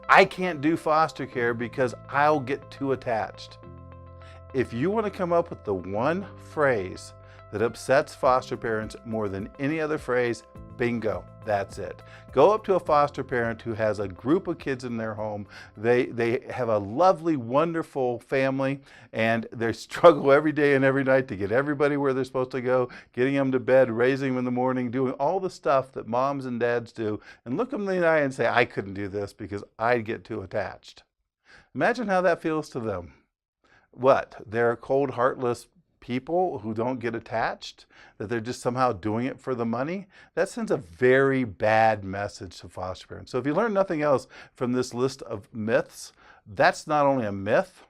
I can't do foster care because I'll get too attached. If you want to come up with the one phrase that upsets foster parents more than any other phrase, bingo, that's it. Go up to a foster parent who has a group of kids in their home. They have a lovely, wonderful family, and they struggle every day and every night to get everybody where they're supposed to go, getting them to bed, raising them in the morning, doing all the stuff that moms and dads do, and look them in the eye and say, I couldn't do this because I'd get too attached. Imagine how that feels to them. What? They're cold, heartless people who don't get attached, that they're just somehow doing it for the money? That sends a very bad message to foster parents. So if you learn nothing else from this list of myths, that's not only a myth,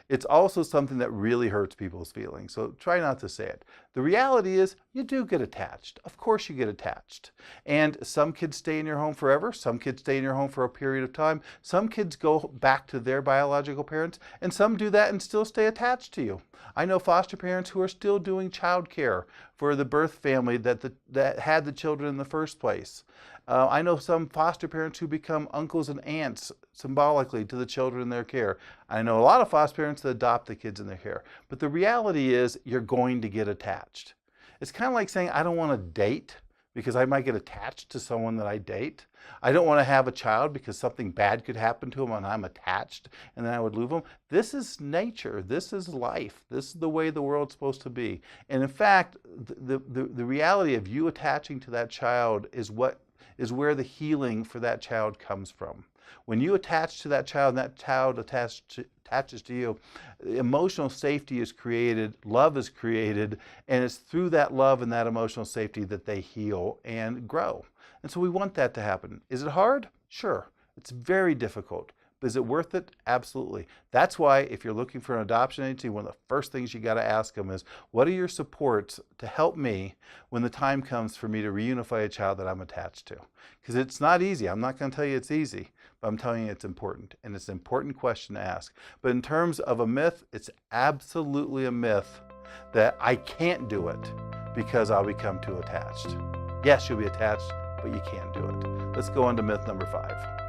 it's also something that really hurts people's feelings. So try not to say it. The reality is you do get attached. Of course you get attached. And some kids stay in your home forever. Some kids stay in your home for a period of time. Some kids go back to their biological parents, and some do that and still stay attached to you. I know foster parents who are still doing child care for the birth family that had the children in the first place. I know some foster parents who become uncles and aunts symbolically to the children in their care. I know a lot of foster parents that adopt the kids in their care. But the reality is you're going to get attached. It's kind of like saying, I don't want to date because I might get attached to someone that I date. I don't want to have a child because something bad could happen to them and I'm attached and then I would lose them. This is nature. This is life. This is the way the world's supposed to be. And in fact, the reality of you attaching to that child is where the healing for that child comes from. When you attach to that child and that child attaches to you, emotional safety is created, love is created, and it's through that love and that emotional safety that they heal and grow. And so we want that to happen. Is it hard? Sure. It's very difficult. But is it worth it? Absolutely. That's why if you're looking for an adoption agency, one of the first things you got to ask them is, what are your supports to help me when the time comes for me to reunify a child that I'm attached to? Because it's not easy. I'm not going to tell you it's easy, but I'm telling you it's important. And it's an important question to ask. But in terms of a myth, it's absolutely a myth that I can't do it because I'll become too attached. Yes, you'll be attached, but you can't do it. Let's go on to myth number 5.